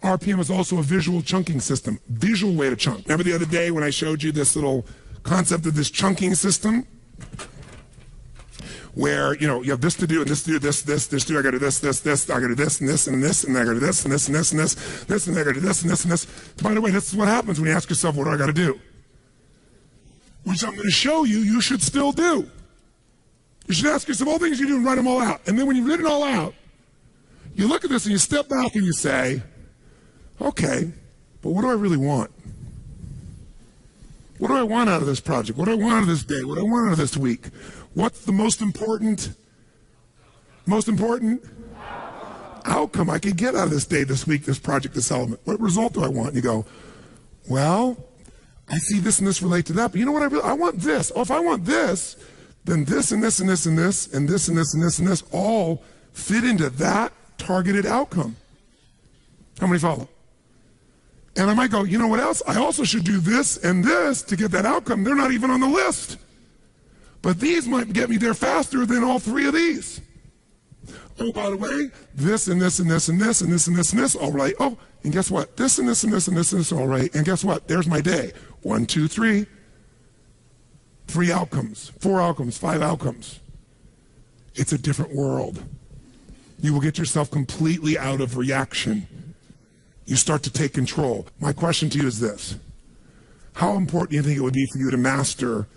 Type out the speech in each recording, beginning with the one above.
RPM is also a visual chunking system, visual way to chunk. Remember the other day when I showed you this little concept of this chunking system? Where, you have this to do, and this to do, this to do, I gotta do this, I gotta do this, and this, and this, and I gotta do this, and this, and this, and this, and I gotta do this, and this, and this. By the way, this is what happens when you ask yourself, what do I gotta do? Which I'm gonna show you, you should still do. You should ask yourself all things you do and write them all out. And then when you've written it all out, you look at this and you step back and you say, okay, but what do I really want? What do I want out of this project? What do I want out of this day? What do I want out of this week? What's the most important outcome I can get out of this day, this week, this project, this element? What result do I want? And you go, well, I see this and this relate to that, but you know what I want this. Oh, if I want this, then this and this and this and this and this and this and this and this all fit into that targeted outcome. How many follow? And I might go, you know what else? I also should do this and this to get that outcome. They're not even on the list. But these might get me there faster than all three of these. Oh, by the way, this and this and this and this and this and this and this, all right. Oh, and guess what? This and this and this and this and this, all right. And guess what? There's my day. 1, 2, 3. 3 outcomes, 4 outcomes, 5 outcomes. It's a different world. You will get yourself completely out of reaction. You start to take control. My question to you is this. How important do you think it would be for you to master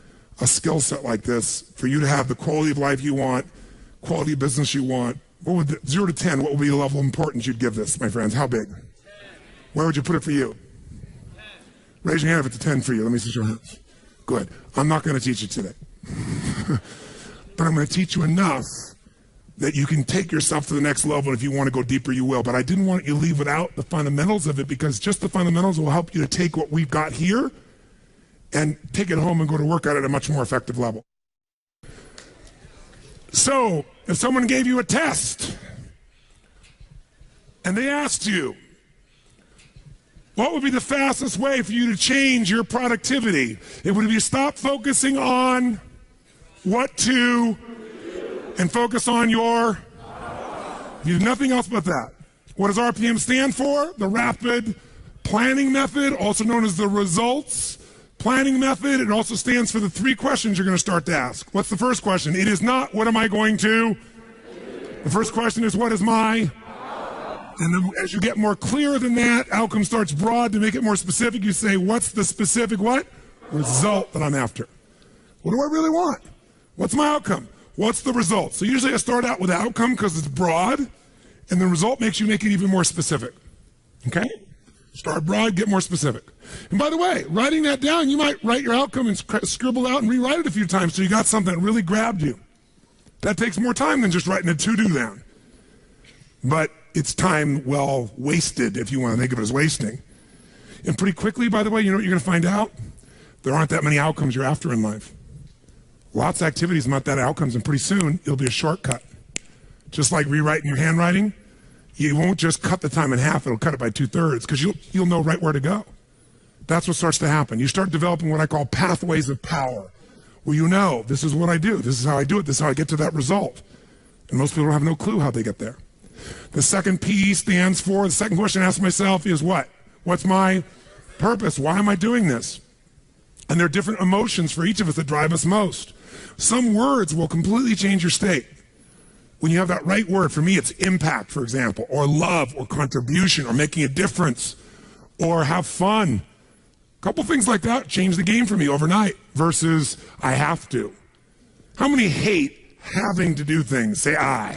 a skill set like this, for you to have the quality of life you want, quality of business you want? What would 0 to 10, what would be the level of importance you'd give this, my friends? How big? 10. Where would you put it for you? 10. Raise your hand if it's a 10 for you. Let me see your hands. Good. I'm not going to teach you today. But I'm going to teach you enough that you can take yourself to the next level. If you want to go deeper, you will. But I didn't want you to leave without the fundamentals of it, because just the fundamentals will help you to take what we've got here and take it home and go to work at it at a much more effective level. So, if someone gave you a test and they asked you, what would be the fastest way for you to change your productivity? It would be stop focusing on what to and focus on your, you do nothing else but that. What does RPM stand for? The Rapid Planning Method, also known as the Results Planning Method. It also stands for the 3 questions you're going to start to ask. What's the first question? It is not, what am I going to? The first question is, what is my? And then as you get more clear than that, outcome starts broad. To make it more specific, you say, what's the specific what? Result that I'm after. What do I really want? What's my outcome? What's the result? So usually I start out with outcome because it's broad, and the result makes you make it even more specific. Okay? Start broad, get more specific. And by the way, writing that down, you might write your outcome and scribble out and rewrite it a few times so you got something that really grabbed you. That takes more time than just writing a to-do down. But it's time well wasted, if you want to think of it as wasting. And pretty quickly, by the way, you know what you're going to find out? There aren't that many outcomes you're after in life. Lots of activities, not that outcomes, and pretty soon it'll be a shortcut. Just like rewriting your handwriting, you won't just cut the time in half, it'll cut it by 2/3 because you'll know right where to go. That's what starts to happen. You start developing what I call pathways of power, where you know, this is what I do, this is how I do it, this is how I get to that result. And most people have no clue how they get there. The second P stands for, the second question I ask myself is what? What's my purpose? Why am I doing this? And there are different emotions for each of us that drive us most. Some words will completely change your state. When you have that right word, for me it's impact, for example, or love, or contribution, or making a difference, or have fun. A couple things like that change the game for me overnight versus I have to. How many hate having to do things? Say I.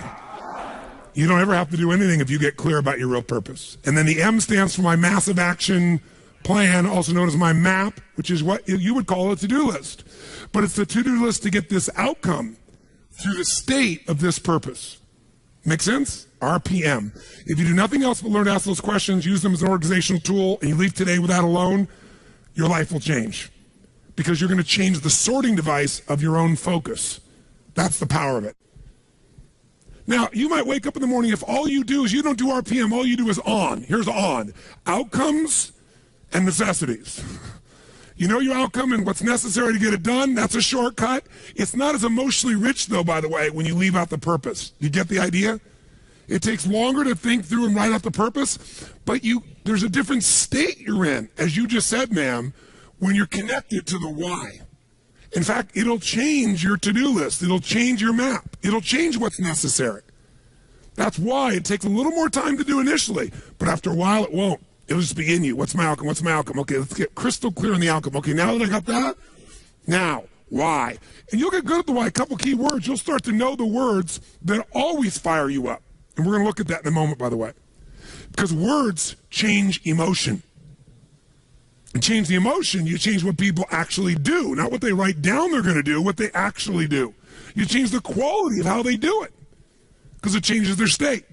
You don't ever have to do anything if you get clear about your real purpose. And then the M stands for my massive action plan, also known as my MAP, which is what you would call a to-do list. But it's the to-do list to get this outcome through the state of this purpose. Make sense? RPM. If you do nothing else but learn to ask those questions, use them as an organizational tool, and you leave today with that alone, your life will change. Because you're going to change the sorting device of your own focus. That's the power of it. Now, you might wake up in the morning, if all you do is you don't do RPM, all you do is on. Here's on. Outcomes and necessities. You know your outcome and what's necessary to get it done, that's a shortcut. It's not as emotionally rich, though, by the way, when you leave out the purpose. You get the idea? It takes longer to think through and write out the purpose, but there's a different state you're in, as you just said, ma'am, when you're connected to the why. In fact, it'll change your to-do list. It'll change your map. It'll change what's necessary. That's why it takes a little more time to do initially, but after a while it won't. It'll just be in you. What's my outcome? What's my outcome? Okay, let's get crystal clear on the outcome. Okay, now that I got that, now, why? And you'll get good at the why. A couple key words. You'll start to know the words that always fire you up. And we're going to look at that in a moment, by the way. Because words change emotion. And change the emotion, you change what people actually do. Not what they write down they're going to do, what they actually do. You change the quality of how they do it. Because it changes their state.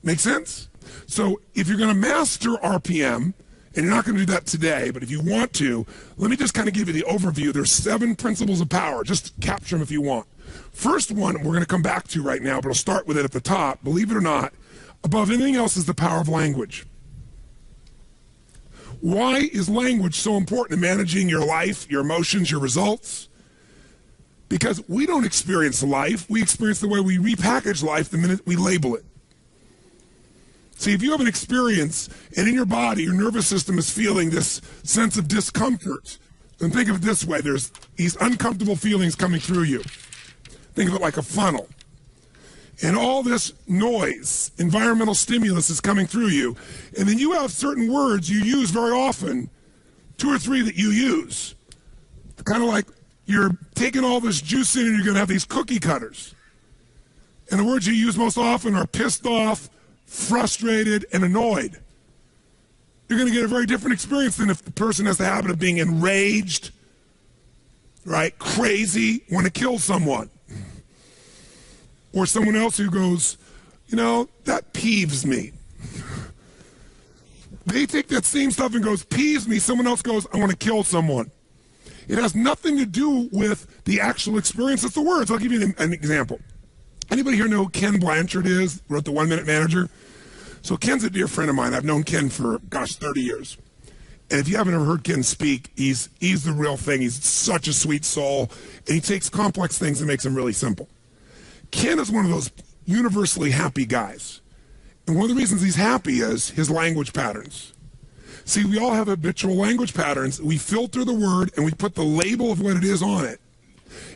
Make sense? So if you're going to master RPM, and you're not going to do that today, but if you want to, let me just kind of give you the overview. There's 7 principles of power. Just capture them if you want. First one we're going to come back to right now, but I'll start with it at the top. Believe it or not, above anything else is the power of language. Why is language so important in managing your life, your emotions, your results? Because we don't experience life. We experience the way we repackage life the minute we label it. See, if you have an experience and in your body, your nervous system is feeling this sense of discomfort, then think of it this way. There's these uncomfortable feelings coming through you. Think of it like a funnel. And all this noise, environmental stimulus is coming through you. And then you have certain words you use very often, 2 or 3 that you use. Kind of like you're taking all this juice in and you're going to have these cookie cutters. And the words you use most often are pissed off, frustrated, and annoyed. You're going to get a very different experience than if the person has the habit of being enraged, right, crazy, want to kill someone. Or someone else who goes, you know, that peeves me. They take that same stuff and goes, peeves me. Someone else goes, I want to kill someone. It has nothing to do with the actual experience. It's the words. I'll give you an example. Anybody here know who Ken Blanchard is? Wrote the 1 Minute Manager. So Ken's a dear friend of mine. I've known Ken for, 30 years. And if you haven't ever heard Ken speak, he's the real thing. He's such a sweet soul. And he takes complex things and makes them really simple. Ken is one of those universally happy guys. And one of the reasons he's happy is his language patterns. See, we all have habitual language patterns. We filter the word and we put the label of what it is on it.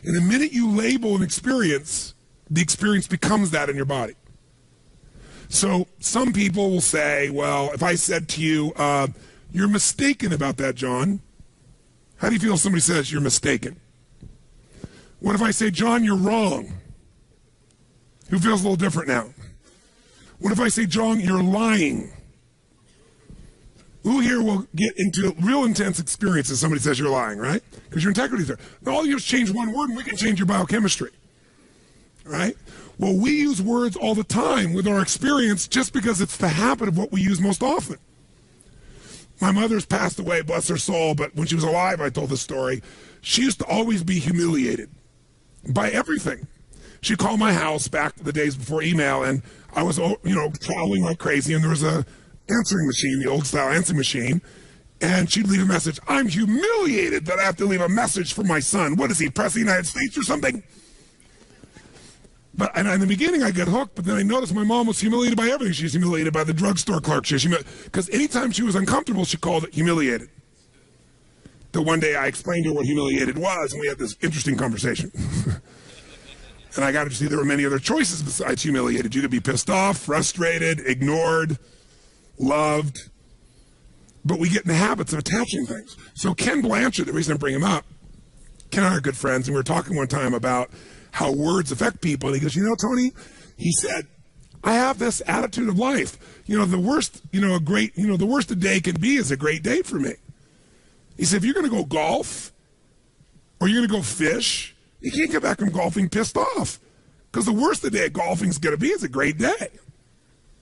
And the minute you label an experience, the experience becomes that in your body. So some people will say, well, if I said to you, you're mistaken about that, John. How do you feel if somebody says you're mistaken? What if I say, John, you're wrong? Who feels a little different now? What if I say, John, you're lying? Who here will get into real intense experiences if somebody says you're lying, right? Because your integrity is there. Now, all you do is change one word and we can change your biochemistry, right? Well, we use words all the time with our experience just because it's the habit of what we use most often. My mother's passed away, bless her soul, but when she was alive, I told this story. She used to always be humiliated by everything. She'd call my house back the days before email, and I was, traveling like crazy, and there was a answering machine, the old style answering machine, and she'd leave a message. I'm humiliated that I have to leave a message for my son. What is he, President of the United States or something? And in the beginning, I get hooked, but then I noticed my mom was humiliated by everything. She was humiliated by the drugstore clerk. Because anytime she was uncomfortable, she called it humiliated. Till one day I explained to her what humiliated was, and we had this interesting conversation. And I got to see there were many other choices besides humiliated. You could be pissed off, frustrated, ignored, loved. But we get in the habits of attaching things. So Ken Blanchard, the reason I bring him up, Ken and I are good friends, and we were talking one time about how words affect people. And he goes, Tony, he said, I have this attitude of life. The worst a day can be is a great day for me. He said, if you're going to go golf or you're going to go fish, you can't get back from golfing pissed off, because the worst a day at golfing is going to be is a great day.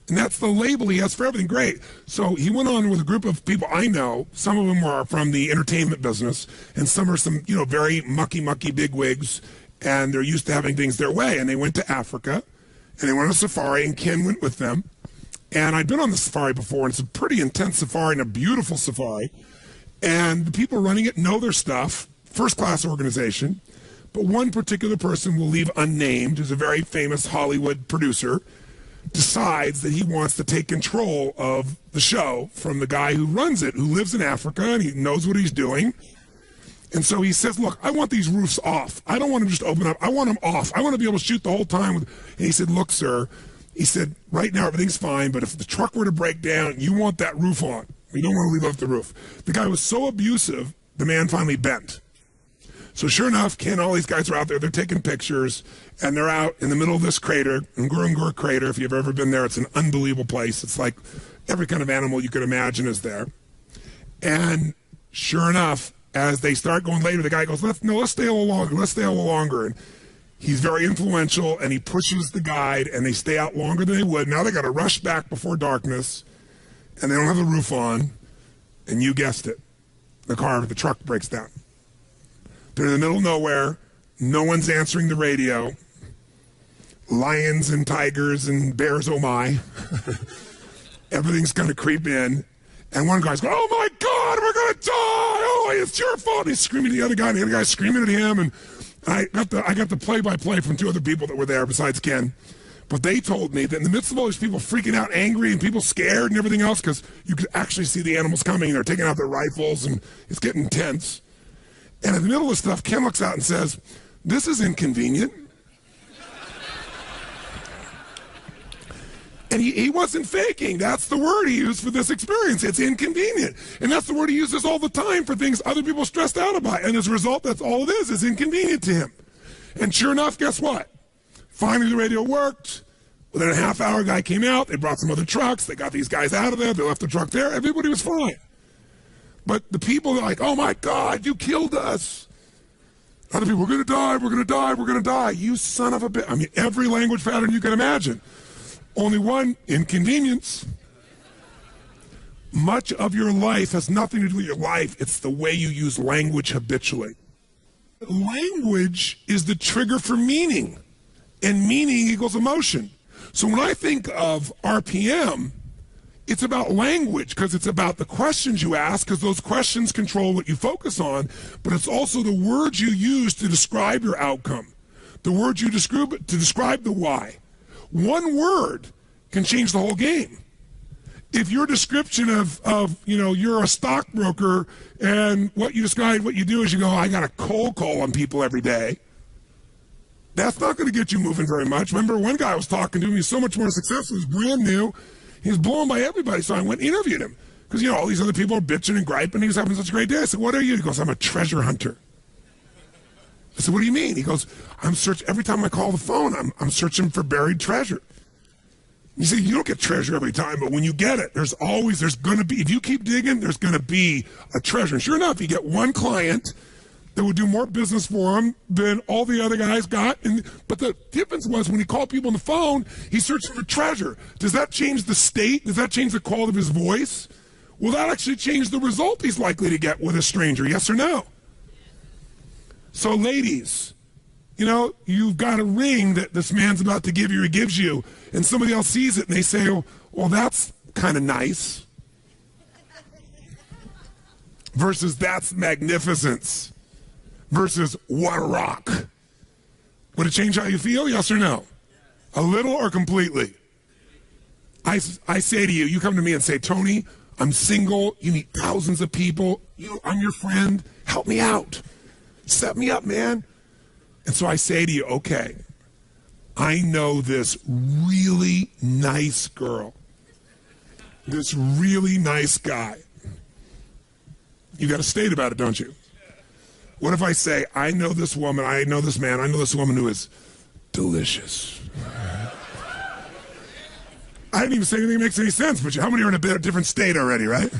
And that's the label he has for everything. Great. So he went on with a group of people I know. Some of them are from the entertainment business, and some are some, very mucky bigwigs, and they're used to having things their way. And they went to Africa, and they went on a safari, and Ken went with them. And I'd been on the safari before, and it's a pretty intense safari and a beautiful safari. And the people running it know their stuff, first-class organization. But one particular person we'll leave unnamed, who's a very famous Hollywood producer, decides that he wants to take control of the show from the guy who runs it, who lives in Africa, and he knows what he's doing. And so he says, look, I want these roofs off. I don't want them just open up. I want them off. I want to be able to shoot the whole time. And he said, look, sir, he said, right now everything's fine, but if the truck were to break down, you want that roof on. You don't want to leave off the roof. The guy was so abusive, the man finally bent. So sure enough, Ken, all these guys are out there, they're taking pictures, and they're out in the middle of this crater, Ngorongoro crater. If you've ever been there, it's an unbelievable place. It's like every kind of animal you could imagine is there. And sure enough, as they start going later, the guy goes, let's stay a little longer, let's stay a little longer. And he's very influential, and he pushes the guide, and they stay out longer than they would. Now they got to rush back before darkness, and they don't have the roof on, and you guessed it, the truck breaks down. They're in the middle of nowhere. No one's answering the radio. Lions and tigers and bears, oh my. Everything's going to creep in. And one guy's going, oh my God, we're going to die. Oh, it's your fault. And he's screaming at the other guy, and the other guy's screaming at him. And I got the play-by-play from two other people that were there besides Ken. But they told me that in the midst of all these people freaking out, angry, and people scared and everything else, because you could actually see the animals coming, and they're taking out their rifles, and it's getting intense. And in the middle of stuff, Ken looks out and says, this is inconvenient. And he wasn't faking. That's the word he used for this experience. It's inconvenient. And that's the word he uses all the time for things other people are stressed out about. And as a result, that's all it is inconvenient to him. And sure enough, guess what? Finally, the radio worked. Within a half hour, a guy came out. They brought some other trucks. They got these guys out of there. They left the truck there. Everybody was fine. But the people are like, oh my God, you killed us. Other people, we're going to die, we're going to die, we're going to die. You son of a bitch. I mean, every language pattern you can imagine. Only one, inconvenience. Much of your life has nothing to do with your life. It's the way you use language habitually. Language is the trigger for meaning, and meaning equals emotion. So when I think of RPM, it's about language, because it's about the questions you ask, because those questions control what you focus on, but it's also the words you use to describe your outcome, the words you describe to describe the why. One word can change the whole game. If your description of you're a stockbroker, and what you describe, what you do is you go, I got a cold call on people every day, that's not going to get you moving very much. Remember, one guy I was talking to, he was so much more successful, he was brand new, he was blown by everybody, so I went and interviewed him. Because, all these other people are bitching and griping. He was having such a great day. I said, what are you? He goes, I'm a treasure hunter. I said, what do you mean? He goes, every time I call the phone, I'm searching for buried treasure. You see, you don't get treasure every time, but when you get it, there's going to be, if you keep digging, there's going to be a treasure. And sure enough, you get one client that would do more business for him than all the other guys got. But the difference was when he called people on the phone, he's searching for treasure. Does that change the state? Does that change the quality of his voice? Will that actually change the result he's likely to get with a stranger? Yes or no? So ladies, you've got a ring that this man's about to give you or gives you, and somebody else sees it and they say, well, that's kind of nice. Versus that's magnificence. Versus what a rock. Would it change how you feel? Yes or no? A little or completely? I say to you, you come to me and say, Tony, I'm single, you meet thousands of people, I'm your friend, help me out. Set me up, man. And so I say to you, okay, I know this really nice girl, this really nice guy. You got a state about it, don't you? What if I say, I know this woman, I know this man, I know this woman who is delicious. I didn't even say anything that makes any sense, but how many are in a different state already, right?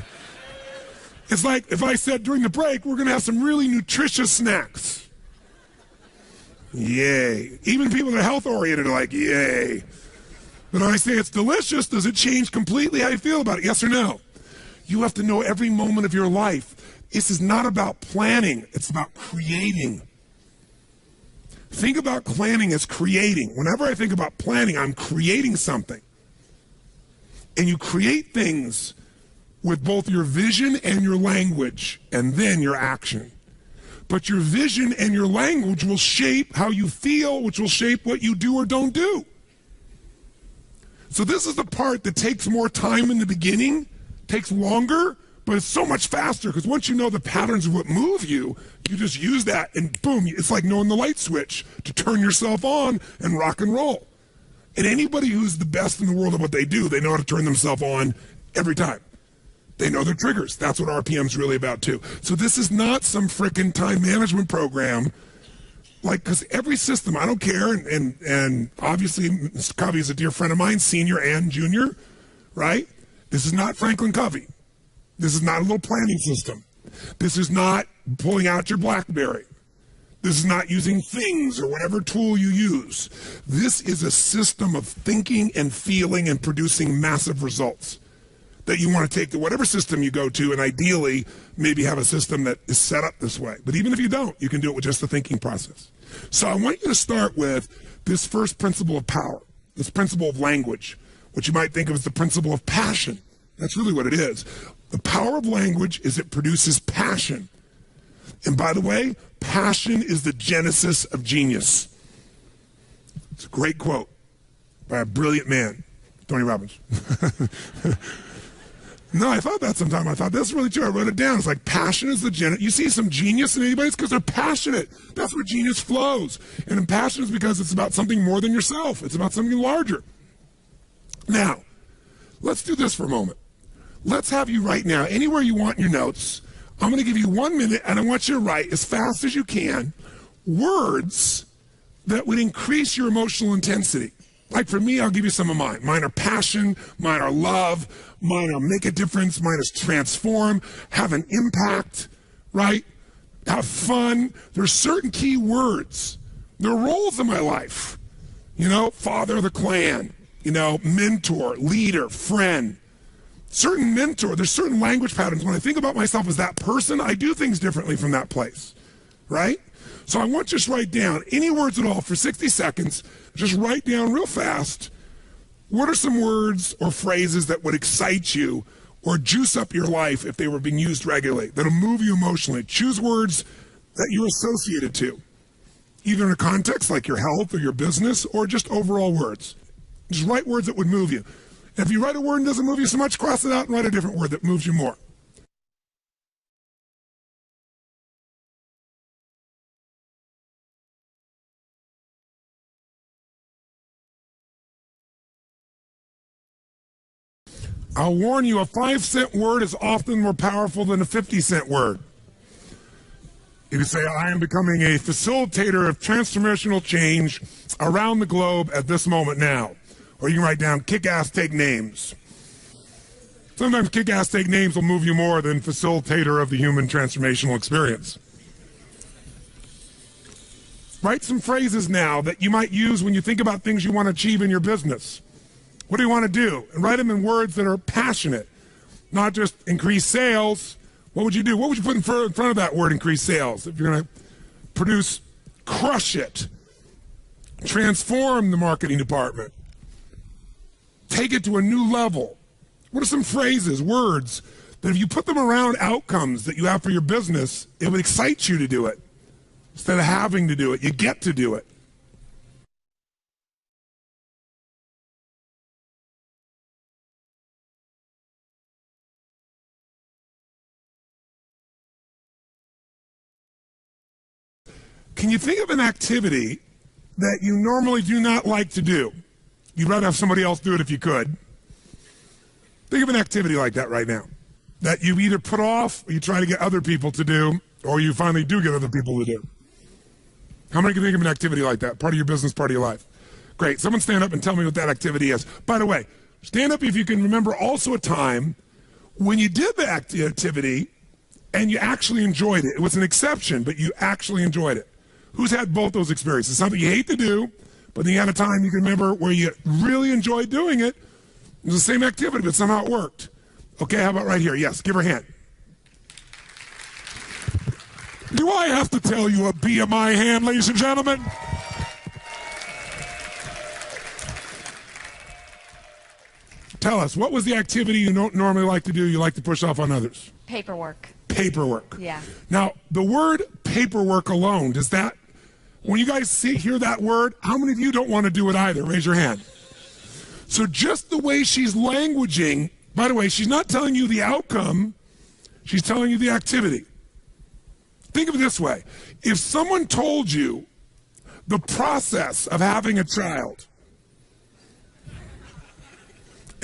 It's like if I said during the break, we're going to have some really nutritious snacks. Yay. Even people that are health-oriented are like, yay. But when I say it's delicious, does it change completely how you feel about it? Yes or no? You have to know every moment of your life. This is not about planning. It's about creating. Think about planning as creating. Whenever I think about planning, I'm creating something. And you create things with both your vision and your language, and then your action. But your vision and your language will shape how you feel, which will shape what you do or don't do. So this is the part that takes more time in the beginning, takes longer, but it's so much faster because once you know the patterns of what move you, you just use that and boom, it's like knowing the light switch to turn yourself on and rock and roll. And anybody who's the best in the world at what they do, they know how to turn themselves on every time. They know their triggers. That's what RPM's really about too. So this is not some frickin' time management program. Like, because every system, I don't care, and obviously Mr. Covey is a dear friend of mine, senior and junior, right? This is not Franklin Covey. This is not a little planning system. This is not pulling out your BlackBerry. This is not using things or whatever tool you use. This is a system of thinking and feeling and producing massive results that you want to take to whatever system you go to, and ideally maybe have a system that is set up this way. But even if you don't, you can do it with just the thinking process. So I want you to start with this first principle of power, this principle of language, which you might think of as the principle of passion. That's really what it is. The power of language is it produces passion. And by the way, passion is the genesis of genius. It's a great quote by a brilliant man, Tony Robbins. No, I thought that sometime. I thought that's really true. I wrote it down. It's like passion is the genesis. You see some genius in anybody, it's because they're passionate. That's where genius flows. And passion is because it's about something more than yourself. It's about something larger. Now, let's do this for a moment. Let's have you write now, anywhere you want in your notes. I'm going to give you 1 minute, and I want you to write as fast as you can words that would increase your emotional intensity. Like for me, I'll give you some of mine. Mine are passion, mine are love, mine are make a difference, mine is transform, have an impact, right? Have fun. There's certain key words. There are roles in my life. You know, father of the clan, you know, mentor, leader, friend. Certain mentor, there's certain language patterns. When I think about myself as that person, I do things differently from that place, right? So I want you to just write down any words at all for 60 seconds. Just write down real fast, what are some words or phrases that would excite you or juice up your life if they were being used regularly, that'll move you emotionally. Choose words that you're associated to, either in a context like your health or your business or just overall words. Just write words that would move you. And if you write a word and doesn't move you so much, cross it out and write a different word that moves you more. I'll warn you, a 5-cent word is often more powerful than a 50-cent word. You can say, I am becoming a facilitator of transformational change around the globe at this moment now. Or you can write down, kick-ass, take names. Sometimes kick-ass, take names will move you more than facilitator of the human transformational experience. Write some phrases now that you might use when you think about things you want to achieve in your business. What do you want to do? And write them in words that are passionate, not just increase sales. What would you do? What would you put in front of that word, increase sales? If you're going to produce, crush it, transform the marketing department, take it to a new level. What are some phrases, words, that if you put them around outcomes that you have for your business, it would excite you to do it. Instead of having to do it, you get to do it. Can you think of an activity that you normally do not like to do? You'd rather have somebody else do it if you could. Think of an activity like that right now, that you either put off, or you try to get other people to do, or you finally do get other people to do. How many can think of an activity like that? Part of your business, part of your life. Great. Someone stand up and tell me what that activity is. By the way, stand up if you can remember also a time when you did the activity and you actually enjoyed it. It was an exception, but you actually enjoyed it. Who's had both those experiences? Something you hate to do, but then you had a time you can remember where you really enjoyed doing it. It was the same activity, but somehow it worked. Okay, how about right here? Yes, give her a hand. Do I have to tell you a BMI hand, ladies and gentlemen? Tell us, what was the activity you don't normally like to do, you like to push off on others? Paperwork. Paperwork. Yeah. Now, the word paperwork alone, does that, when you guys hear that word, how many of you don't want to do it either? Raise your hand. So just the way she's languaging, by the way, she's not telling you the outcome, she's telling you the activity. Think of it this way. If someone told you the process of having a child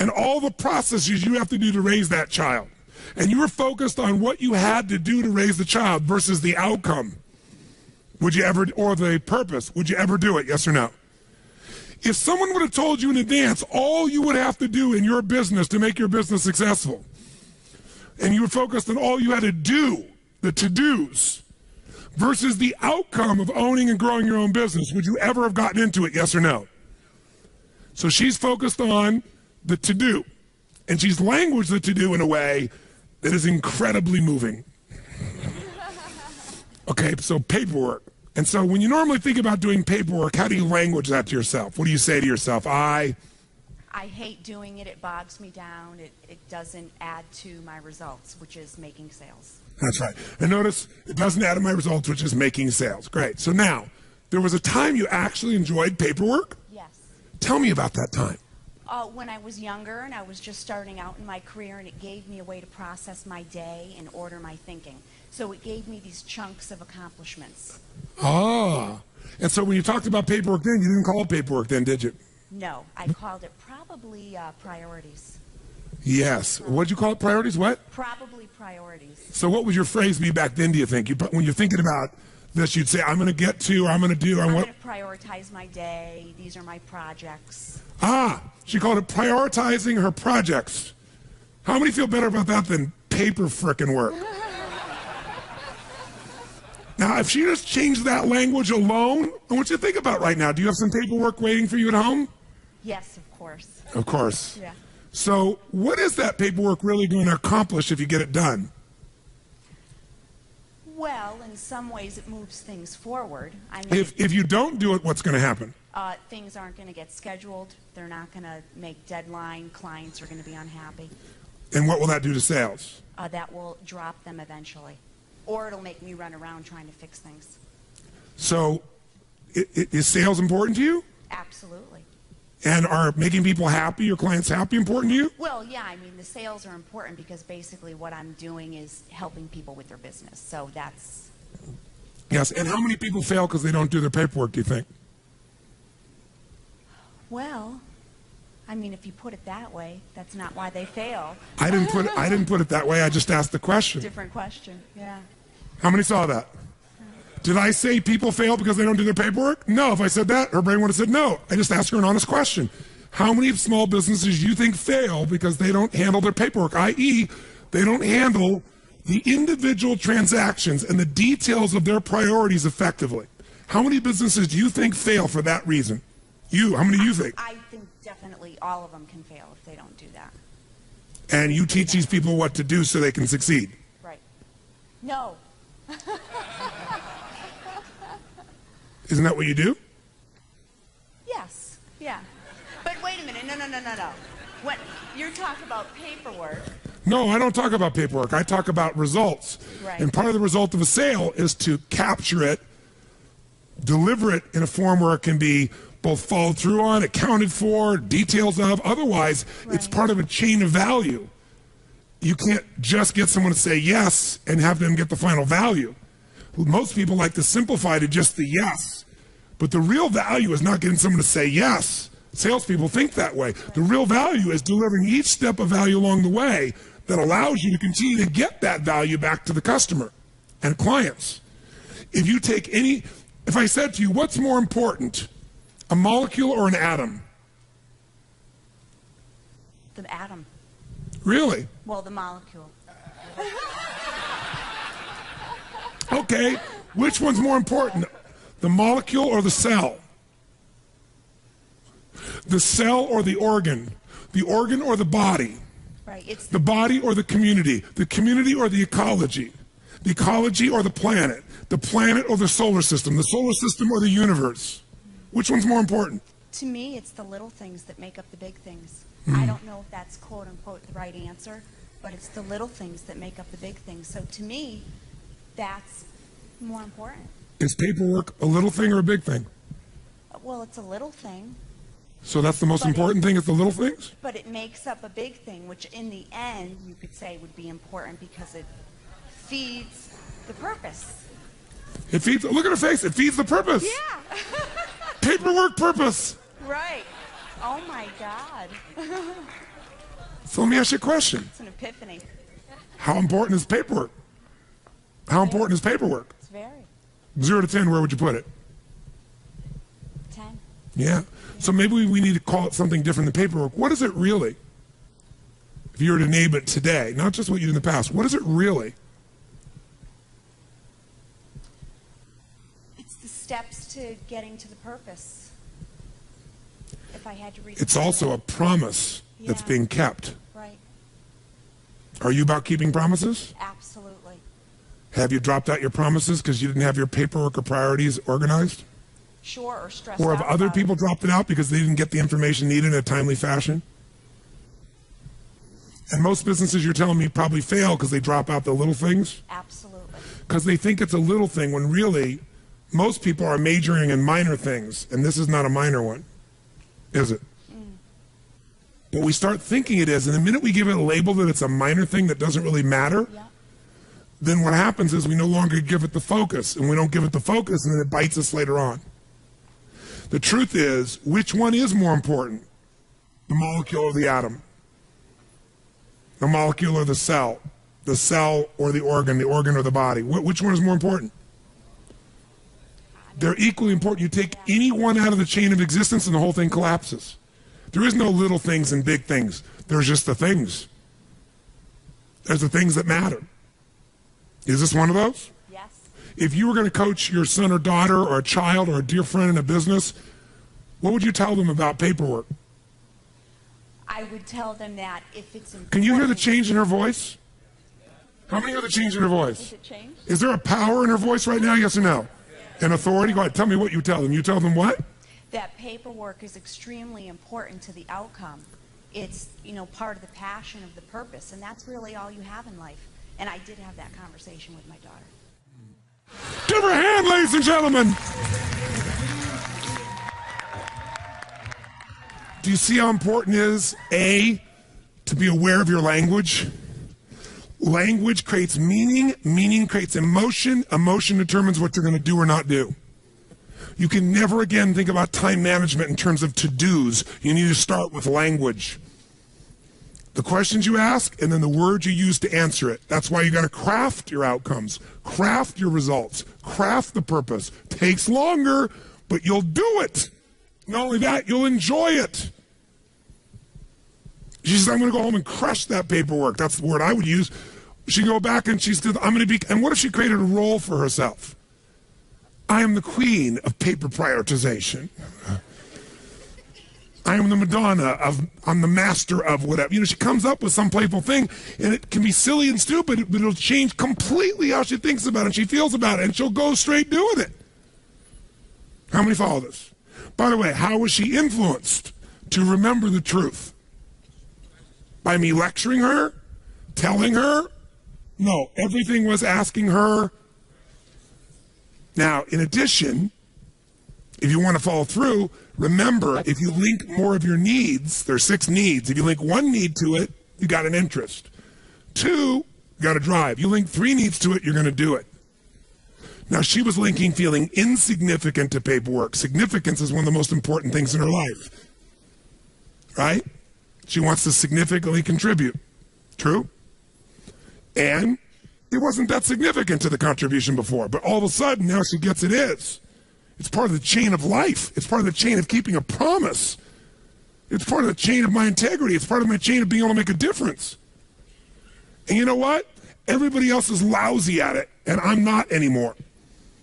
and all the processes you have to do to raise that child, and you were focused on what you had to do to raise the child versus the outcome, would you ever, or the purpose, would you ever do it, yes or no? If someone would have told you in advance all you would have to do in your business to make your business successful, and you were focused on all you had to do, the to-dos, versus the outcome of owning and growing your own business, would you ever have gotten into it, yes or no? So she's focused on the to-do, and she's languaged the to-do in a way that is incredibly moving. Okay, so paperwork. And so when you normally think about doing paperwork, how do you language that to yourself? What do you say to yourself? I hate doing it. It bogs me down. It doesn't add to my results, which is making sales. That's right. And notice, it doesn't add to my results, which is making sales. Great. So now, there was a time you actually enjoyed paperwork? Yes. Tell me about that time. When I was younger and I was just starting out in my career, and it gave me a way to process my day and order my thinking. So it gave me these chunks of accomplishments. Ah. And so when you talked about paperwork then, you didn't call it paperwork then, did you? No, I called it probably priorities. Yes. What did you call it? Priorities? What? Probably priorities. So what would your phrase be back then, do you think? When you're thinking about this, you'd say, I'm going to get to, or I'm going to do. I'm going to prioritize my day. These are my projects. Ah, she called it prioritizing her projects. How many feel better about that than paper frickin' work? Now, if she just changed that language alone, I want you to think about right now. Do you have some paperwork waiting for you at home? Yes, of course. Of course. Yeah. So what is that paperwork really going to accomplish if you get it done? Well, in some ways it moves things forward. I mean, if you don't do it, what's going to happen? Things aren't going to get scheduled. They're not going to make deadline. Clients are going to be unhappy. And what will that do to sales? That will drop them eventually. Or it'll make me run around trying to fix things. So is sales important to you? Absolutely. And are making people happy, your clients happy, important to you? Well, yeah, I mean, the sales are important because basically what I'm doing is helping people with their business. So that's... Yes, and how many people fail because they don't do their paperwork, do you think? Well, I mean, if you put it that way, that's not why they fail. I didn't put it that way. I just asked the question. Different question, yeah. How many saw that? Did I say people fail because they don't do their paperwork? No. If I said that, her brain would have said no. I just asked her an honest question. How many small businesses do you think fail because they don't handle their paperwork, i.e., they don't handle the individual transactions and the details of their priorities effectively? How many businesses do you think fail for that reason? How many do you think? I think definitely all of them can fail if they don't do that. And you teach these people what to do so they can succeed? Right. No. Isn't that what you do? Yes, yeah. But wait a minute, no. When you're talking about paperwork. No, I don't talk about paperwork. I talk about results. Right. And part of the result of a sale is to capture it, deliver it in a form where it can be both followed through on, accounted for, details of. Otherwise, it's part of a chain of value. You can't just get someone to say yes and have them get the final value. Most people like to simplify to just the yes. But the real value is not getting someone to say yes. Salespeople think that way. The real value is delivering each step of value along the way that allows you to continue to get that value back to the customer and clients. If I said to you, what's more important, a molecule or an atom? The atom. Really? Well, the molecule. Okay, which one's more important, the molecule or the cell? The cell or the organ or the body? Right. It's the body or the community or the ecology or the planet or the solar system or the universe? Which one's more important? To me, it's the little things that make up the big things. I don't know if that's quote unquote the right answer, but it's the little things that make up the big things. So to me, that's more important. Is paperwork a little thing or a big thing? Well, it's a little thing. So that's the most important thing is the little things? But it makes up a big thing, which in the end you could say would be important because it feeds the purpose. It feeds, look at her face, it feeds the purpose. Yeah. Paperwork purpose. Right. Oh my God. So let me ask you a question. It's an epiphany. How important is paperwork? How important is paperwork? It's very. 0 to 10, where would you put it? 10. Yeah. So maybe we need to call it something different than paperwork. What is it really? If you were to name it today, not just what you did in the past, what is it really? It's the steps to getting to the purpose. If I had to read. It's also a promise that's Yeah. being kept. Right. Are you about keeping promises? Absolutely. Have you dropped out your promises because you didn't have your paperwork or priorities organized? Sure, or stressed Or out have other about people it. dropped it out because they didn't get the information needed in a timely fashion? And most businesses, you're telling me, probably fail because they drop out the little things? Absolutely. Because they think it's a little thing when really most people are majoring in minor things, and this is not a minor one, is it? But we start thinking it is, and the minute we give it a label that it's a minor thing that doesn't really matter, Yeah. then what happens is we no longer give it the focus, and we don't give it the focus, and then it bites us later on. The truth is, which one is more important? The molecule or the atom? The molecule or the cell or the organ or the body? Which one is more important? They're equally important. You take any one out of the chain of existence and the whole thing collapses. There is no little things and big things. There's just the things. There's the things that matter. Is this one of those? Yes. If you were going to coach your son or daughter or a child or a dear friend in a business, what would you tell them about paperwork? I would tell them that if it's important. Can you hear the change in her voice? How many hear the change in her voice? Is it changed? Is there a power in her voice right now, yes or no? An authority? Go ahead, tell me what you tell them. You tell them what? That paperwork is extremely important to the outcome. It's, part of the passion of the purpose, and that's really all you have in life. And I did have that conversation with my daughter. Give her a hand, ladies and gentlemen. Do you see how important it is, A, to be aware of your language? Language creates meaning, meaning creates emotion, emotion determines what you're going to do or not do. You can never again think about time management in terms of to-dos. You need to start with language. The questions you ask and then the words you use to answer it. That's why you got to craft your outcomes, craft your results, craft the purpose. Takes longer, but you'll do it. Not only that, you'll enjoy it. She says, I'm going to go home and crush that paperwork. That's the word I would use. She go back and she said, I'm going to be, and what if she created a role for herself? I am the queen of paper prioritization. I am the Madonna I'm the master of whatever. She comes up with some playful thing, and it can be silly and stupid, but it'll change completely how she thinks about it and she feels about it, and she'll go straight doing it. How many follow this? By the way, how was she influenced to remember the truth? By me lecturing her? Telling her? No, everything was asking her. Now, in addition, if you want to follow through, remember, if you link more of your needs, there's 6 needs. If you link 1 need to it, you got an interest. 2, you got a drive. You link 3 needs to it, you're going to do it. Now, she was linking feeling insignificant to paperwork. Significance is one of the most important things in her life. Right? She wants to significantly contribute. True? And it wasn't that significant to the contribution before, but all of a sudden, now she gets it is. It's part of the chain of life. It's part of the chain of keeping a promise. It's part of the chain of my integrity. It's part of my chain of being able to make a difference. And you know what? Everybody else is lousy at it, and I'm not anymore.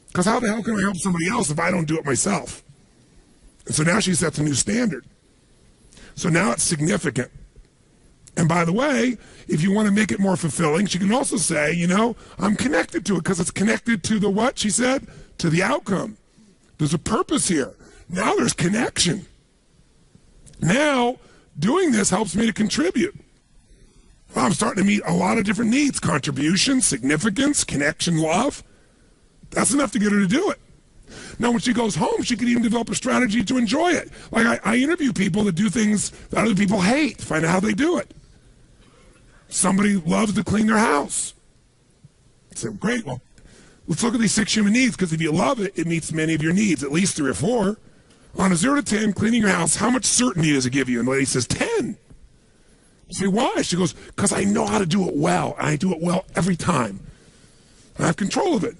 Because how the hell can I help somebody else if I don't do it myself? And so now she sets a new standard. So now it's significant. And by the way, if you want to make it more fulfilling, she can also say, I'm connected to it because it's connected to the what, she said? To the outcome. There's a purpose here. Now there's connection. Now, doing this helps me to contribute. Well, I'm starting to meet a lot of different needs. Contribution, significance, connection, love. That's enough to get her to do it. Now, when she goes home, she can even develop a strategy to enjoy it. Like I interview people that do things that other people hate, find out how they do it. Somebody loves to clean their house. I say, great, well, let's look at these 6 human needs, because if you love it, it meets many of your needs, at least 3 or 4. On a 0 to 10, cleaning your house, how much certainty does it give you? And the lady says, 10. I say, why? She goes, because I know how to do it well, and I do it well every time. I have control of it.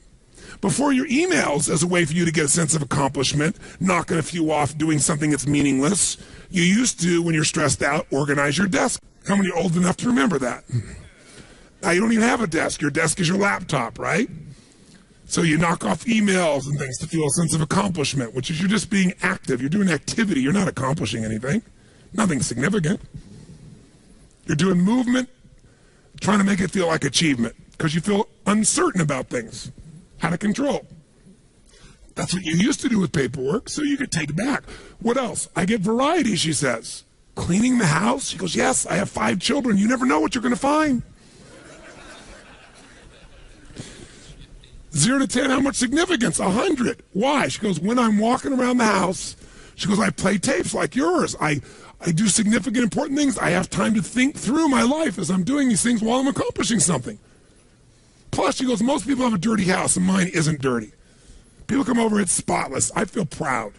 Before your emails, as a way for you to get a sense of accomplishment, knocking a few off, doing something that's meaningless, you used to, when you're stressed out, organize your desk. How many are old enough to remember that? Now you don't even have a desk. Your desk is your laptop, right? So you knock off emails and things to feel a sense of accomplishment, which is you're just being active. You're doing activity. You're not accomplishing anything. Nothing significant. You're doing movement, trying to make it feel like achievement, because you feel uncertain about things, out of control. That's what you used to do with paperwork, so you could take it back. What else? I get variety, she says. Cleaning the house? She goes, yes, I have 5 children. You never know what you're going to find. 0 to 10, how much significance? 100. Why? She goes, when I'm walking around the house, she goes, I play tapes like yours. I do significant, important things. I have time to think through my life as I'm doing these things while I'm accomplishing something. Plus, she goes, most people have a dirty house, and mine isn't dirty. People come over, it's spotless. I feel proud.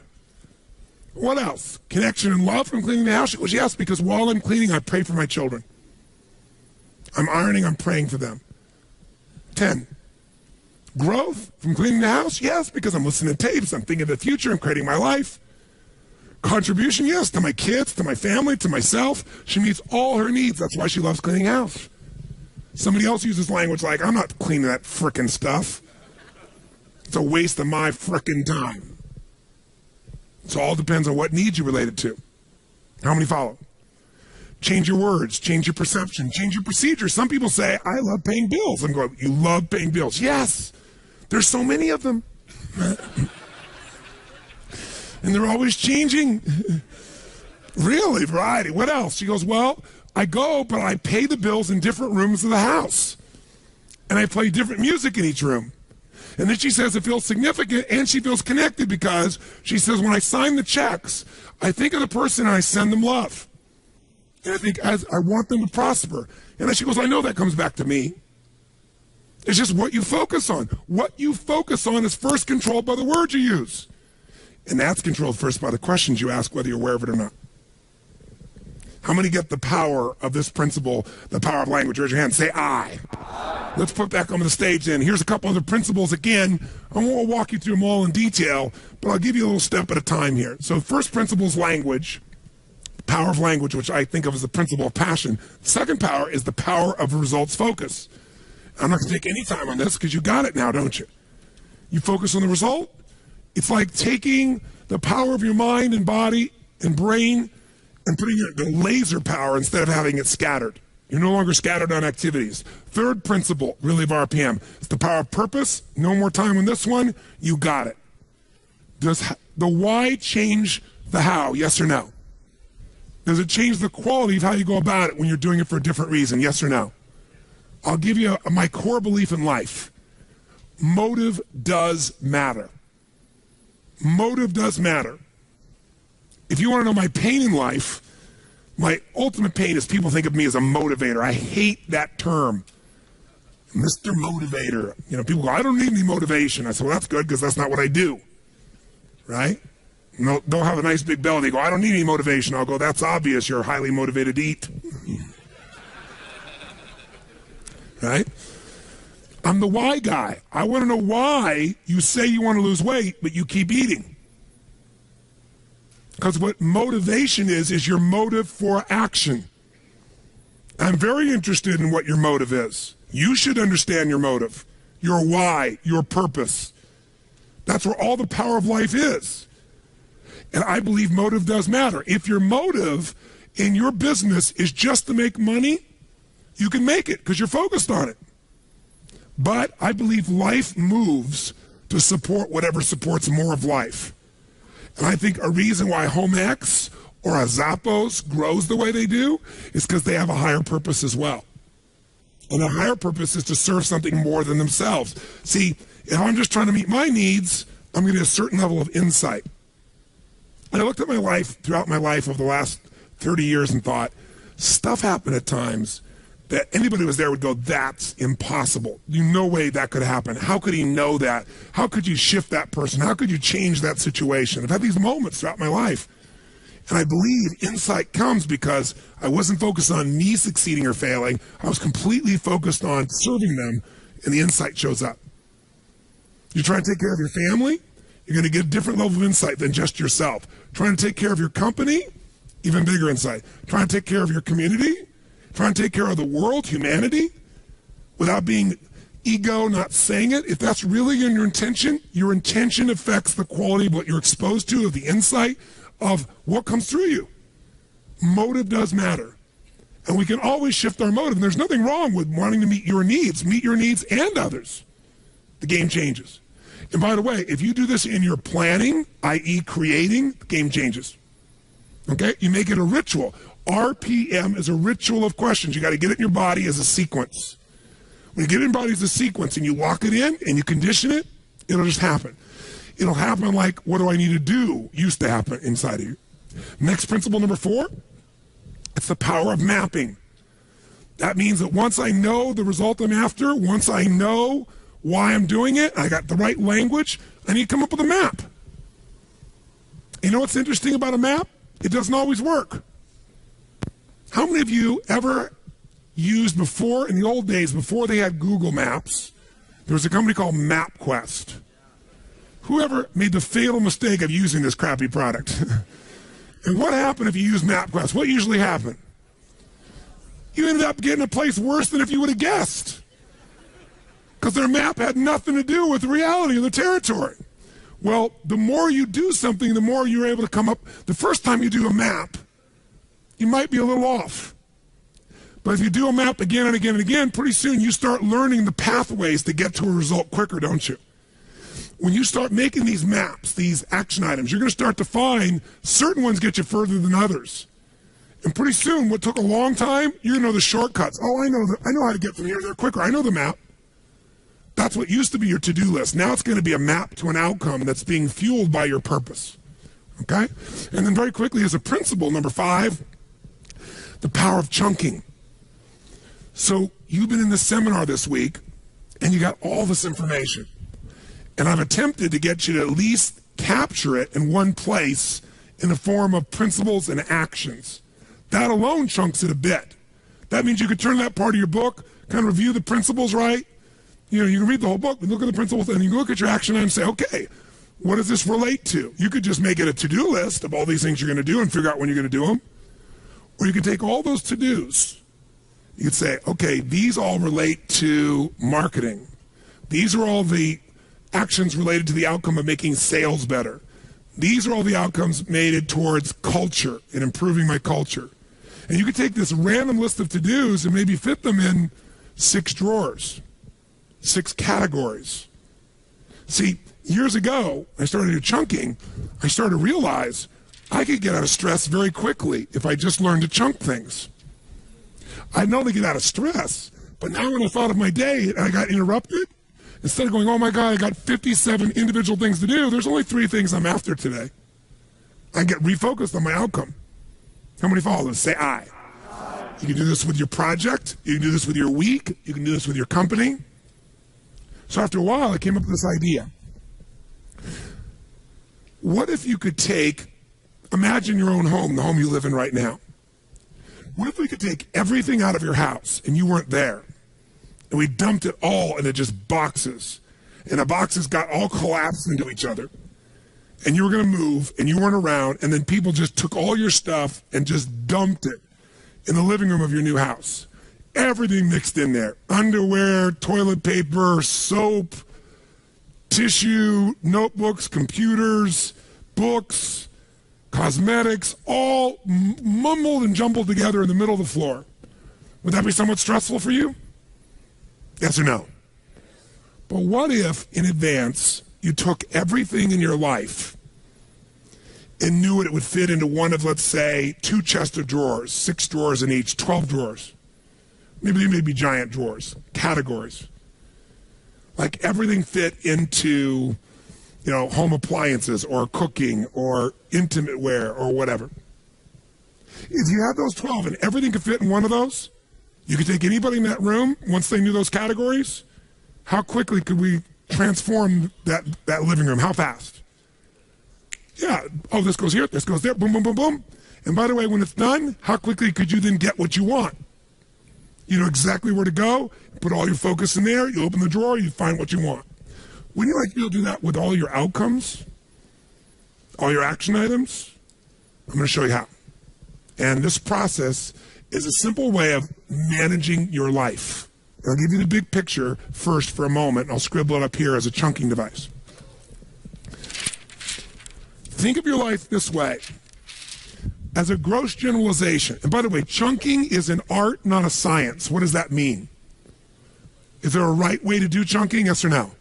What else? Connection and love from cleaning the house? She goes, yes, because while I'm cleaning, I pray for my children. I'm ironing, I'm praying for them. 10. Growth from cleaning the house? Yes, because I'm listening to tapes, I'm thinking of the future, I'm creating my life. Contribution? Yes, to my kids, to my family, to myself. She meets all her needs. That's why she loves cleaning house. Somebody else uses language like, I'm not cleaning that frickin' stuff. It's a waste of my frickin' time. So all depends on what needs you related to. How many follow? Change your words, change your perception, change your procedure. Some people say, I love paying bills. I'm going, you love paying bills? Yes. There's so many of them. And they're always changing. Really, variety. What else? She goes, well, I go, but I pay the bills in different rooms of the house. And I play different music in each room. And then she says it feels significant, and she feels connected, because she says, when I sign the checks, I think of the person and I send them love. And I think I want them to prosper. And then she goes, I know that comes back to me. It's just what you focus on. What you focus on is first controlled by the words you use. And that's controlled first by the questions you ask, whether you're aware of it or not. How many get the power of this principle, the power of language? Raise your hand. Say I. Let's put back on the stage then. Here's a couple other principles. Again, I won't walk you through them all in detail, but I'll give you a little step at a time here. So first principle is language. Power of language, which I think of as the principle of passion. Second power is the power of results focus. I'm not going to take any time on this because you got it now, don't you? You focus on the result. It's like taking the power of your mind and body and brain and putting it into laser power instead of having it scattered. You're no longer scattered on activities. Third principle, really, of RPM, is the power of purpose. No more time on this one. You got it. Does the why change the how? Yes or no? Does it change the quality of how you go about it when you're doing it for a different reason? Yes or no? I'll give you my core belief in life. Motive does matter. Motive does matter. If you want to know my pain in life, my ultimate pain is people think of me as a motivator. I hate that term. Mr. Motivator. You know, people go, I don't need any motivation. I say, well, that's good because that's not what I do. Right? No, they'll have a nice big belly. They go, I don't need any motivation. I'll go, that's obvious. You're highly motivated to eat. Right? I'm the why guy. I want to know why you say you want to lose weight, but you keep eating. Because what motivation is your motive for action. I'm very interested in what your motive is. You should understand your motive, your why, your purpose. That's where all the power of life is. And I believe motive does matter. If your motive in your business is just to make money, you can make it because you're focused on it. But I believe life moves to support whatever supports more of life. And I think a reason why Home X or a Zappos grows the way they do is because they have a higher purpose as well. And the higher purpose is to serve something more than themselves. See, if I'm just trying to meet my needs, I'm going to get a certain level of insight. And I looked at my life, throughout my life over the last 30 years and thought, stuff happened at times that anybody who was there would go, that's impossible. No way that could happen. How could he know that? How could you shift that person? How could you change that situation? I've had these moments throughout my life. And I believe insight comes because I wasn't focused on me succeeding or failing. I was completely focused on serving them, and the insight shows up. You try to take care of your family, you're going to get a different level of insight than just yourself. Trying to take care of your company, even bigger insight. Trying to take care of your community, trying to take care of the world, humanity, without being ego, not saying it. If that's really in your intention affects the quality of what you're exposed to, of the insight, of what comes through you. Motive does matter. And we can always shift our motive. And there's nothing wrong with wanting to meet your needs and others. The game changes. And by the way, if you do this in your planning, i.e. creating, the game changes. Okay? You make it a ritual. RPM is a ritual of questions. You got to get it in your body as a sequence. When you get it in your body as a sequence and you lock it in and you condition it, it'll just happen. It'll happen like, what do I need to do, used to happen inside of you. Next principle, number 4, it's the power of mapping. That means that once I know the result I'm after, once I know why I'm doing it, I got the right language, I need to come up with a map. You know what's interesting about a map? It doesn't always work. How many of you ever used before, in the old days, before they had Google Maps, there was a company called MapQuest? Whoever made the fatal mistake of using this crappy product? And what happened if you use MapQuest? What usually happened? You ended up getting a place worse than if you would have guessed. Because their map had nothing to do with the reality of the territory. Well, the more you do something, the more you're able to come up. The first time you do a map, you might be a little off. But if you do a map again and again and again, pretty soon you start learning the pathways to get to a result quicker, don't you? When you start making these maps, these action items, you're going to start to find certain ones get you further than others. And pretty soon, what took a long time, you're going to know the shortcuts. Oh, I know how to get from here to there quicker. I know the map. That's what used to be your to-do list. Now it's going to be a map to an outcome that's being fueled by your purpose. Okay? And then very quickly, as a principle, number 5, the power of chunking. So you've been in this seminar this week, and you got all this information. And I've attempted to get you to at least capture it in one place in the form of principles and actions. That alone chunks it a bit. That means you could turn that part of your book, kind of review the principles, right? You know, you can read the whole book, look at the principles, and you can look at your action item and say, okay, what does this relate to? You could just make it a to-do list of all these things you're going to do and figure out when you're going to do them. Or you could take all those to-dos. You could say, okay, these all relate to marketing. These are all the actions related to the outcome of making sales better. These are all the outcomes made towards culture and improving my culture. And you could take this random list of to-dos and maybe fit them in 6 drawers, 6 categories. See, years ago, I started do chunking. I started to realize I could get out of stress very quickly if I just learned to chunk things. I know to get out of stress, but now when I thought of my day and I got interrupted, instead of going, oh my God, I got 57 individual things to do, there's only 3 things I'm after today. I get refocused on my outcome. How many follow this? Say I. You can do this with your project. You can do this with your week. You can do this with your company. So after a while, I came up with this idea. What if you could imagine your own home, the home you live in right now. What if we could take everything out of your house and you weren't there? And we dumped it all into just boxes. And the boxes got all collapsed into each other. And you were going to move, and you weren't around, and then people just took all your stuff and just dumped it in the living room of your new house. Everything mixed in there. Underwear, toilet paper, soap, tissue, notebooks, computers, books, cosmetics, all mumbled and jumbled together in the middle of the floor. Would that be somewhat stressful for you? Yes or no? But what if, in advance, you took everything in your life and knew it would fit into one of, let's say, 2 chests of drawers, 6 drawers in each, 12 drawers. Maybe giant drawers, categories. Like everything fit into home appliances or cooking or intimate wear or whatever. If you had those 12 and everything could fit in one of those, you could take anybody in that room, once they knew those categories, how quickly could we transform that living room? How fast? Yeah, oh, this goes here, this goes there, boom, boom, boom, boom. And by the way, when it's done, how quickly could you then get what you want? You know exactly where to go, put all your focus in there, you open the drawer, you find what you want. Wouldn't you like to be able to do that with all your outcomes, all your action items? I'm going to show you how. And this process is a simple way of managing your life. And I'll give you the big picture first for a moment, and I'll scribble it up here as a chunking device. Think of your life this way, as a gross generalization. And by the way, chunking is an art, not a science. What does that mean? Is there a right way to do chunking, yes or no?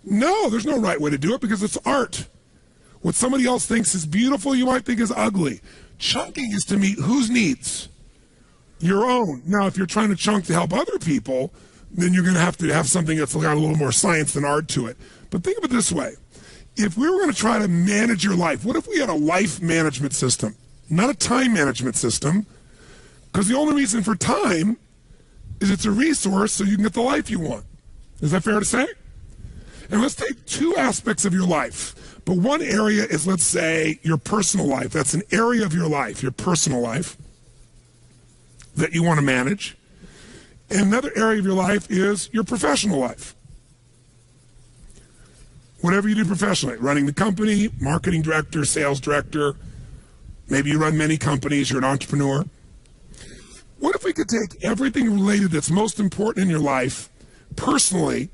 No, there's no right way to do it because it's art. What somebody else thinks is beautiful, you might think is ugly. Chunking is to meet whose needs? Your own. Now, if you're trying to chunk to help other people, then you're going to have something that's got a little more science than art to it. But think of it this way. If we were going to try to manage your life, what if we had a life management system, not a time management system? Because the only reason for time is it's a resource so you can get the life you want. Is that fair to say? And let's take two aspects of your life. But one area is, let's say, your personal life. That's an area of your life, your personal life, that you want to manage. And another area of your life is your professional life. Whatever you do professionally, running the company, marketing director, sales director, maybe you run many companies, you're an entrepreneur. What if we could take everything related that's most important in your life personally,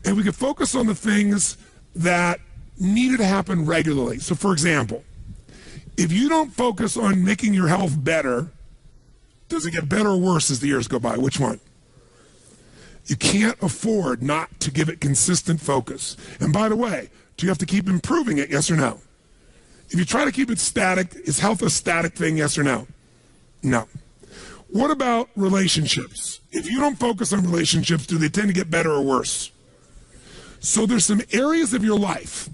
and we could focus on the things that needed to happen regularly? So for example, if you don't focus on making your health better, does it get better or worse as the years go by? Which one? You can't afford not to give it consistent focus. And by the way, do you have to keep improving it, yes or no? If you try to keep it static, is health a static thing, yes or no? No. What about relationships? If you don't focus on relationships, do they tend to get better or worse? So there's some areas of your life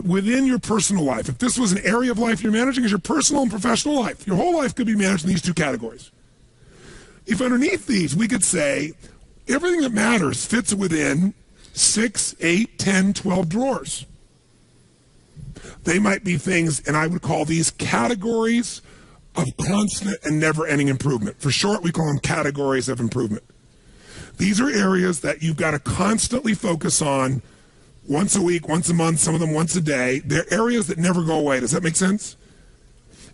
within your personal life. If this was an area of life you're managing, is your personal and professional life. Your whole life could be managed in these two categories. If underneath these, we could say everything that matters fits within 6, 8, 10, 12 drawers. They might be things, and I would call these categories of constant and never-ending improvement. For short, we call them categories of improvement. These are areas that you've got to constantly focus on once a week, once a month, some of them once a day. They're areas that never go away. Does that make sense?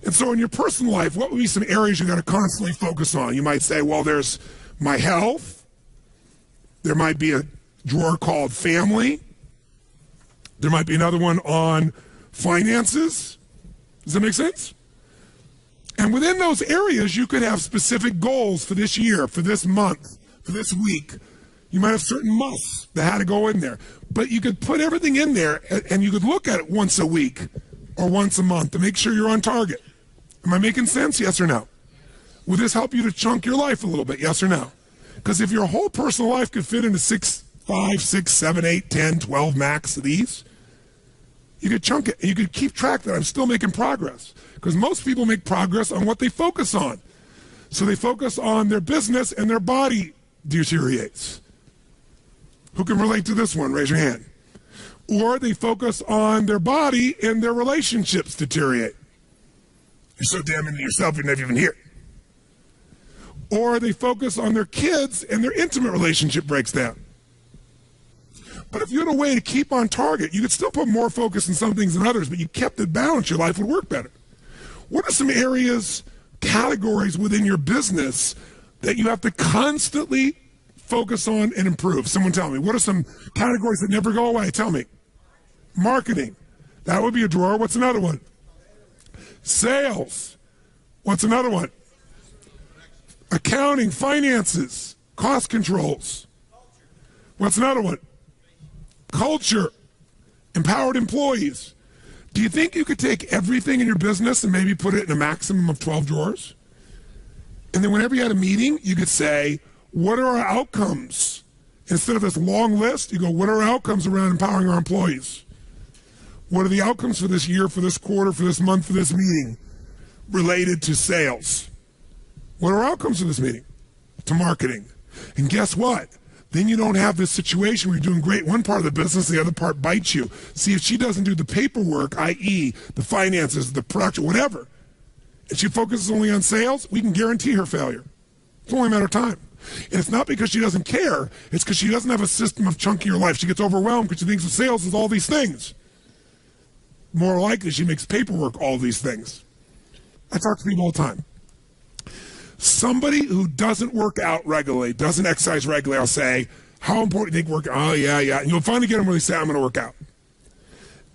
And so in your personal life, what would be some areas you got to constantly focus on? You might say, well, there's my health. There might be a drawer called family. There might be another one on finances. Does that make sense? And within those areas, you could have specific goals for this year, for this month, for this week. You might have certain musts that had to go in there. But you could put everything in there, and you could look at it once a week or once a month to make sure you're on target. Am I making sense? Yes or no? Will this help you to chunk your life a little bit? Yes or no? Because if your whole personal life could fit into 5, 6, 7, 8, 10, 12 max of these, you could chunk it, and you could keep track that I'm still making progress. Because most people make progress on what they focus on. So they focus on their business, and their body deteriorates. Who can relate to this one? Raise your hand. Or they focus on their body, and their relationships deteriorate. You're so damn into yourself, you're never even here. Or they focus on their kids, and their intimate relationship breaks down. But if you had a way to keep on target, you could still put more focus on some things than others, but you kept it balanced, your life would work better. What are some areas, categories within your business that you have to constantly focus on and improve? Someone tell me. What are some categories that never go away? Tell me. Marketing. That would be a drawer. What's another one? Sales. What's another one? Accounting, finances, cost controls. What's another one? Culture, empowered employees. Do you think you could take everything in your business and maybe put it in a maximum of 12 drawers? And then whenever you had a meeting, you could say, what are our outcomes? Instead of this long list, you go, what are our outcomes around empowering our employees? What are the outcomes for this year, for this quarter, for this month, for this meeting related to sales? What are outcomes of this meeting? To marketing. And guess what? Then you don't have this situation where you're doing great one part of the business, the other part bites you. See, if she doesn't do the paperwork, i.e. the finances, the production, whatever, and she focuses only on sales, we can guarantee her failure. It's only a matter of time. And it's not because she doesn't care, it's because she doesn't have a system of chunking her life. She gets overwhelmed because she thinks of sales is all these things. More likely, she makes paperwork all these things. I talk to people all the time. Somebody who doesn't work out regularly, doesn't exercise regularly, I'll say, how important do you think work out? Oh, yeah. And you'll finally get them where they say, I'm going to work out.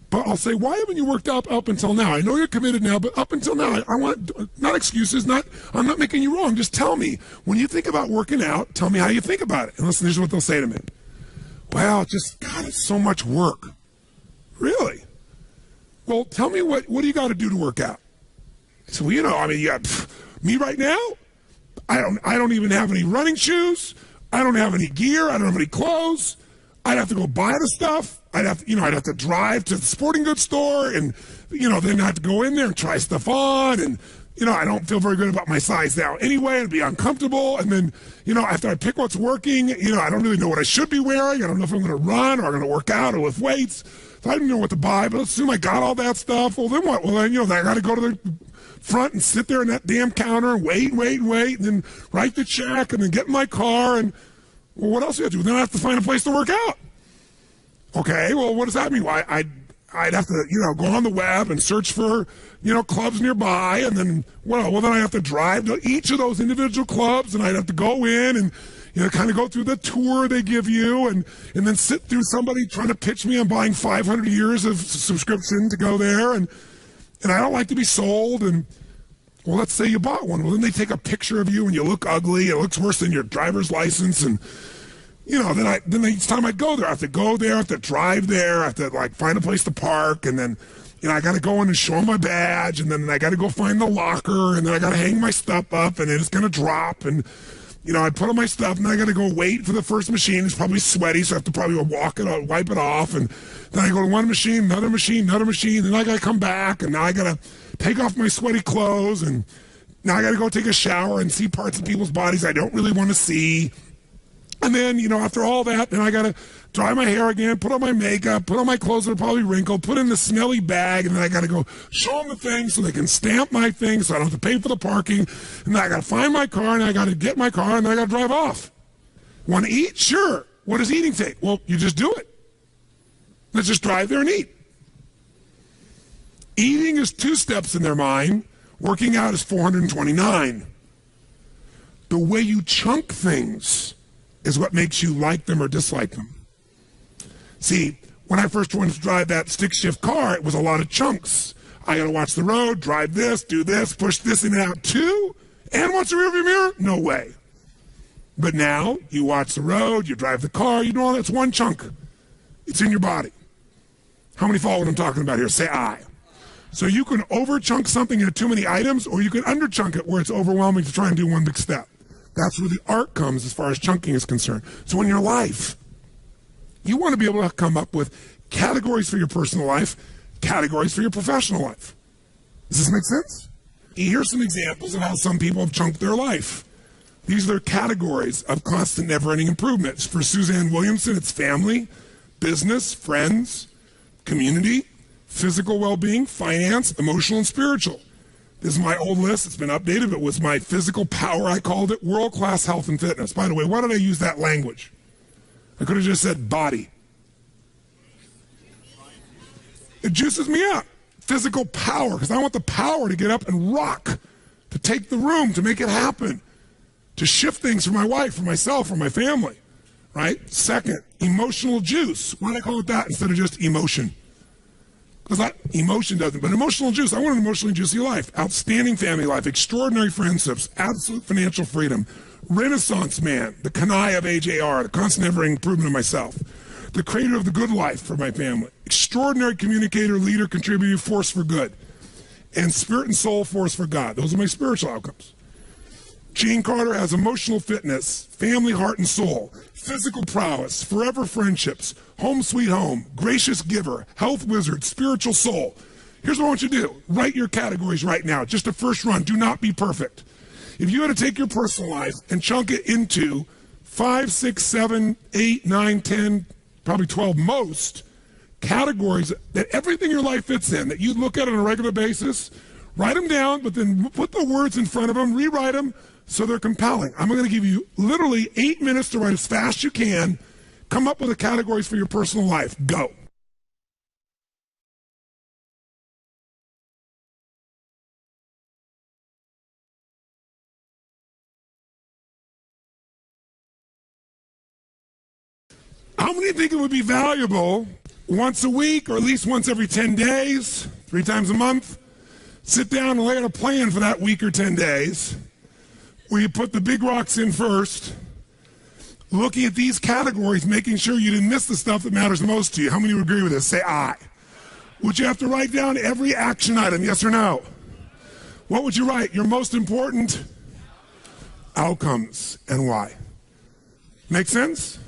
But I'll say, why haven't you worked out up until now? I know you're committed now, but up until now, I want, not excuses, I'm not making you wrong. Just tell me, when you think about working out, tell me how you think about it. And listen, here's what they'll say to me. Well, God, it's so much work. Really? Well, tell me what do you got to do to work out? I said, well, you got me right now. I don't even have any running shoes. I don't have any gear. I don't have any clothes. I'd have to go buy the stuff. I'd have to drive to the sporting goods store and, then I have to go in there and try stuff on. And, I don't feel very good about my size now anyway. It'd be uncomfortable. And then, after I pick what's working, I don't really know what I should be wearing. I don't know if I'm going to run or I'm going to work out or lift weights. So I don't know what to buy, but let's assume I got all that stuff. Well, then what? Well, then, I got to go to the front and sit there in that damn counter and wait, and then write the check and then get in my car. And, well, what else do you have to do? Then I have to find a place to work out. Okay, well, what does that mean? Well, I'd have to, go on the web and search for, clubs nearby. And then, then I have to drive to each of those individual clubs and I'd have to go in and, kind of go through the tour they give you and then sit through somebody trying to pitch me on buying 500 years of subscription to go there. And I don't like to be sold. And, well, let's say you bought one. Well, then they take a picture of you and you look ugly. It looks worse than your driver's license. And, then each time I go there, I have to go there, I have to drive there, I have to, find a place to park. And then, I got to go in and show them my badge. And then I got to go find the locker. And then I got to hang my stuff up and then it's going to drop. And, I put on my stuff and then I got to go wait for the first machine. It's probably sweaty, so I have to probably walk it out, wipe it off. And then I go to one machine, another machine. Then I got to come back and now I got to take off my sweaty clothes. And now I got to go take a shower and see parts of people's bodies I don't really want to see. And then, after all that, then I got to dry my hair again, put on my makeup, put on my clothes that are probably wrinkled, put in the smelly bag, and then I got to go show them the thing so they can stamp my thing so I don't have to pay for the parking. And then I got to find my car, and I got to get my car, and then I got to drive off. Want to eat? Sure. What does eating take? Well, you just do it. Let's just drive there and eat. Eating is 2 steps in their mind. Working out is 429. The way you chunk things is what makes you like them or dislike them. See, when I first wanted to drive that stick shift car, it was a lot of chunks. I got to watch the road, drive this, do this, push this in and out too, and watch the rearview mirror? No way. But now, you watch the road, you drive the car, you do all that's one chunk. It's in your body. How many follow what I'm talking about here? Say I. So you can over-chunk something into too many items, or you can under-chunk it where it's overwhelming to try and do one big step. That's where the art comes as far as chunking is concerned. So in your life, you want to be able to come up with categories for your personal life, categories for your professional life. Does this make sense? Here's some examples of how some people have chunked their life. These are their categories of constant never-ending improvements. For Suzanne Williamson, it's family, business, friends, community, physical well-being, finance, emotional, and spiritual. This is my old list. It's been updated. It was my physical power. I called it world-class health and fitness. By the way, why did I use that language? I could have just said body. It juices me up. Physical power, because I want the power to get up and rock, to take the room, to make it happen, to shift things for my wife, for myself, for my family, right? Second, emotional juice. Why did I call it that instead of just emotion? Because emotion doesn't, but emotional juice. I want an emotionally juicy life. Outstanding family life, extraordinary friendships, absolute financial freedom, Renaissance man, the Kanai of AJR, the constant ever improvement of myself, the creator of the good life for my family, extraordinary communicator, leader, contributor, force for good, and spirit and soul force for God. Those are my spiritual outcomes. Gene Carter has emotional fitness, family, heart, and soul, physical prowess, forever friendships, home sweet home, gracious giver, health wizard, spiritual soul. Here's what I want you to do. Write your categories right now. Just a first run. Do not be perfect. If you had to take your personal life and chunk it into 5, 6, 7, 8, 9, 10, probably 12 most categories that everything in your life fits in, that you look at on a regular basis, write them down, but then put the words in front of them, rewrite them so they're compelling. I'm going to give you literally 8 minutes to write as fast as you can. Come up with the categories for your personal life. Go. How many think it would be valuable once a week or at least once every 10 days, 3 times a month, sit down and lay out a plan for that week or 10 days where you put the big rocks in first, looking at these categories, making sure you didn't miss the stuff that matters most to you. How many would agree with this? Say aye. Would you have to write down every action item, yes or no? What would you write? Your most important outcomes and why. Make sense?